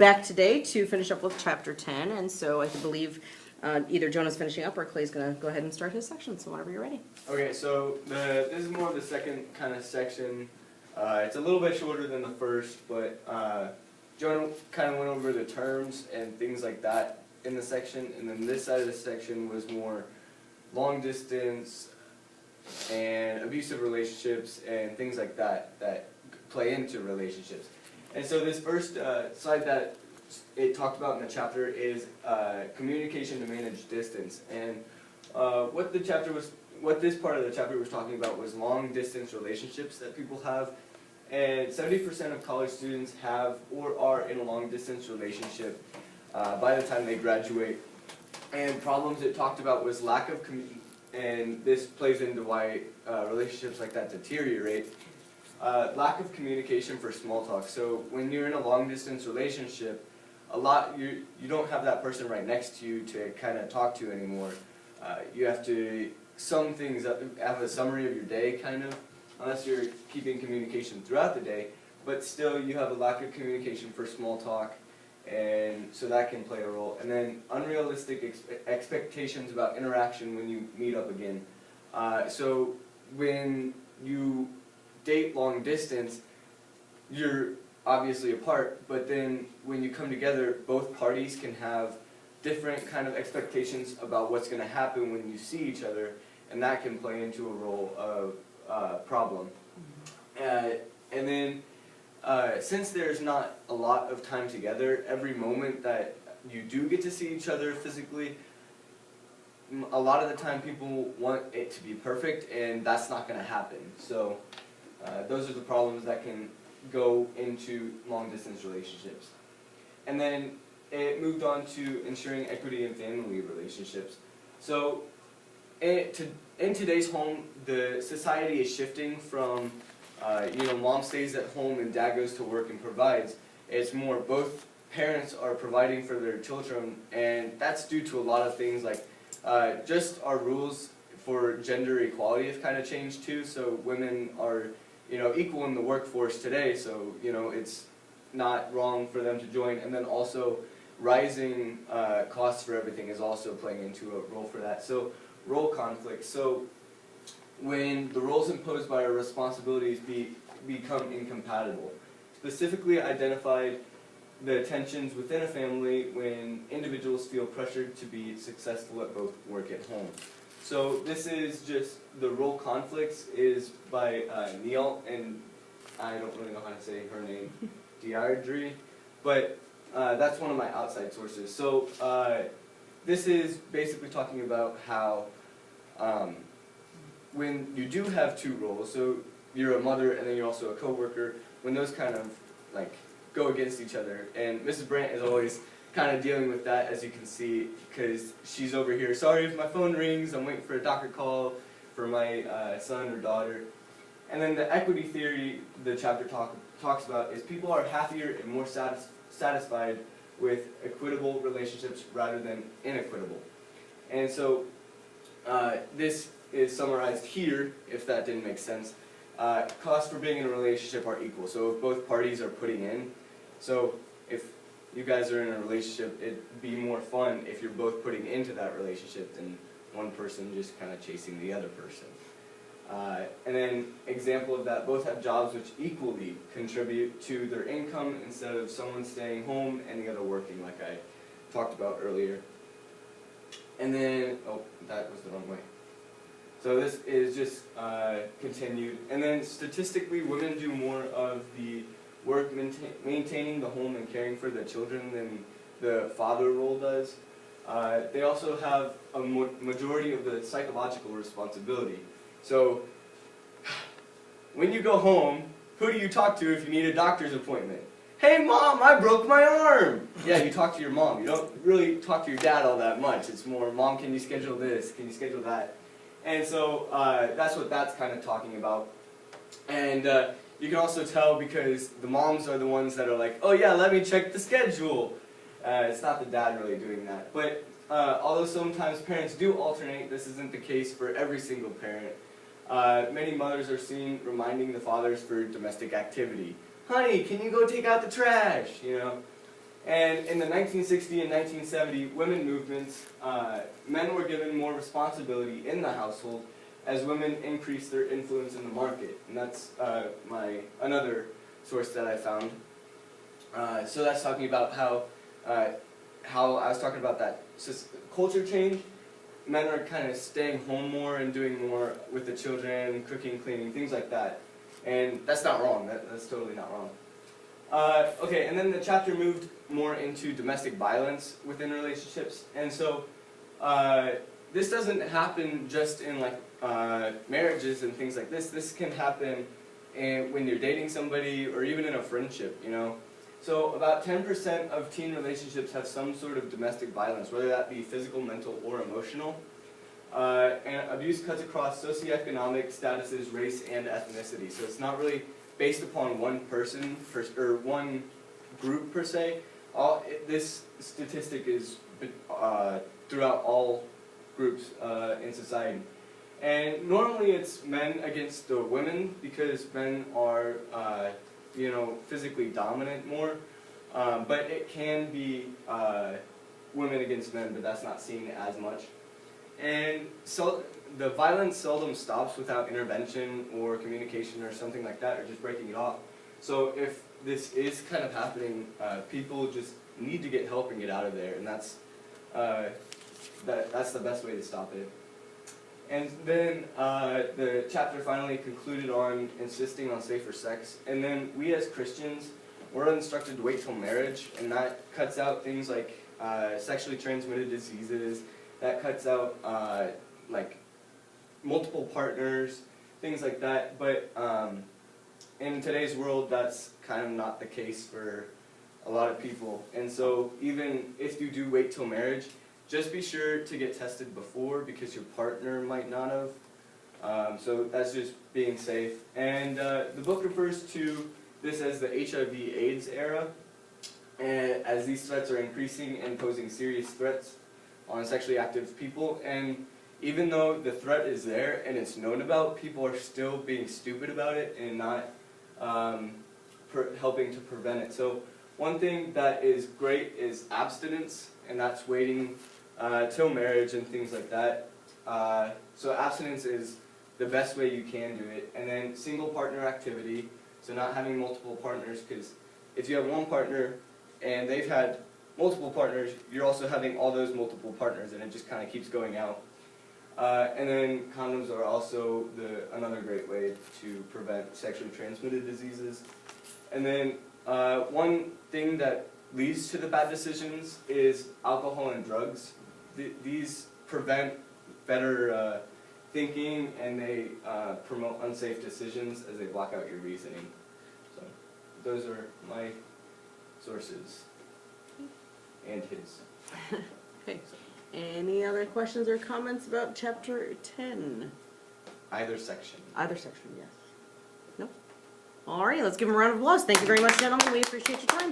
back today to finish up with chapter 10, and so I believe either Jonah's finishing up or Clay's going to go ahead and start his section, so whenever you're ready. Okay, so this is more of the second kind of section. It's a little bit shorter than the first, but Jonah kind of went over the terms and things like that in the section, and then this side of the section was more long distance and abusive relationships and things like that that play into relationships. And so this first slide that it talked about in the chapter is communication to manage distance. And what this part of the chapter was talking about was long distance relationships that people have. And 70% of college students have or are in a long distance relationship by the time they graduate. And problems it talked about was lack of and this plays into why relationships like that deteriorate. Lack of communication for small talk. So when you're in a long distance relationship, you don't have that person right next to you to kind of talk to anymore. You have to sum things up, have a summary of your day kind of, unless you're keeping communication throughout the day, but still you have a lack of communication for small talk, and so that can play a role. And then unrealistic expectations about interaction when you meet up again. So when you date long distance, you're obviously apart, but then when you come together, both parties can have different kind of expectations about what's going to happen when you see each other, and that can play into a role of problem. And then since there's not a lot of time together, every moment that you do get to see each other physically, a lot of the time people want it to be perfect, and that's not going to happen. So those are the problems that can go into long-distance relationships. And then it moved on to ensuring equity in family relationships. So in today's home, the society is shifting from, mom stays at home and dad goes to work and provides. It's more both parents are providing for their children, and that's due to a lot of things like just our rules for gender equality have kind of changed too. So women are equal in the workforce today, so it's not wrong for them to join. And then also rising costs for everything is also playing into a role for that. So role conflict. So when the roles imposed by our responsibilities become incompatible. Specifically identified the tensions within a family when individuals feel pressured to be successful at both work and home. So this is just the role conflicts is by Neil, and I don't really know how to say her name, Deirdre, but that's one of my outside sources. So this is basically talking about how when you do have two roles, so you're a mother and then you're also a coworker, when those kind of like go against each other, and Mrs. Brandt is always kind of dealing with that, as you can see, because she's over here, sorry if my phone rings, I'm waiting for a doctor call for my son or daughter. And then the equity theory the chapter talks about is people are happier and more satisfied with equitable relationships rather than inequitable. And so this is summarized here, if that didn't make sense. Costs for being in a relationship are equal, so if both parties are putting in. So if you guys are in a relationship, it'd be more fun if you're both putting into that relationship than one person just kind of chasing the other person. And then example of that, both have jobs which equally contribute to their income instead of someone staying home and the other working, like I talked about earlier. And then, oh, that was the wrong way. So this is just continued. And then statistically, women do more of the work maintaining the home and caring for the children than the father role does. They also have a majority of the psychological responsibility. So when you go home, who do you talk to if you need a doctor's appointment? Hey mom, I broke my arm! Yeah, you talk to your mom. You don't really talk to your dad all that much. It's more, mom, can you schedule this? Can you schedule that? And so that's what that's kind of talking about. And you can also tell because the moms are the ones that are like, oh yeah, let me check the schedule. It's not the dad really doing that. But although sometimes parents do alternate, this isn't the case for every single parent. Many mothers are seen reminding the fathers for domestic activity. Honey, can you go take out the trash? And in the 1960 and 1970 women movements, men were given more responsibility in the household as women increased their influence in the market. And that's another source that I found. So that's talking about how I was talking about that culture change. Men are kind of staying home more and doing more with the children, cooking, cleaning, things like that. And that's not wrong. That's totally not wrong. Okay, and then the chapter moved more into domestic violence within relationships. And so this doesn't happen just in like marriages and things like this. This can happen when you're dating somebody or even in a friendship, you know. So about 10% of teen relationships have some sort of domestic violence, whether that be physical, mental, or emotional. And abuse cuts across socioeconomic statuses, race, and ethnicity. So it's not really based upon one person or one group per se. This statistic is throughout all groups in society. And normally it's men against the women because men are physically dominant more. But it can be women against men, but that's not seen as much. And so the violence seldom stops without intervention or communication or something like that, or just breaking it off. So if this is kind of happening, people just need to get help and get out of there, and that's the best way to stop it. And then the chapter finally concluded on insisting on safer sex. And then we as Christians, we're instructed to wait till marriage, and that cuts out things like sexually transmitted diseases. That cuts out like multiple partners, things like that. But in today's world, that's kind of not the case for a lot of people. And so even if you do wait till marriage, just be sure to get tested before, because your partner might not have. So that's just being safe. And the book refers to this as the HIV/AIDS era, and as these threats are increasing and posing serious threats on sexually active people. And even though the threat is there and it's known about, people are still being stupid about it and not helping to prevent it. So one thing that is great is abstinence, and that's waiting till marriage and things like that. So abstinence is the best way you can do it. And then single partner activity, so not having multiple partners, because if you have one partner and they've had multiple partners, you're also having all those multiple partners, and it just kind of keeps going out. And then condoms are also another great way to prevent sexually transmitted diseases. And then one thing that leads to the bad decisions is alcohol and drugs. These prevent better thinking, and they promote unsafe decisions as they block out your reasoning. So those are my sources, and his. Okay. Any other questions or comments about chapter 10? Either section. Either section, yes. No? All right, let's give him a round of applause. Thank you very much, gentlemen. We appreciate your time.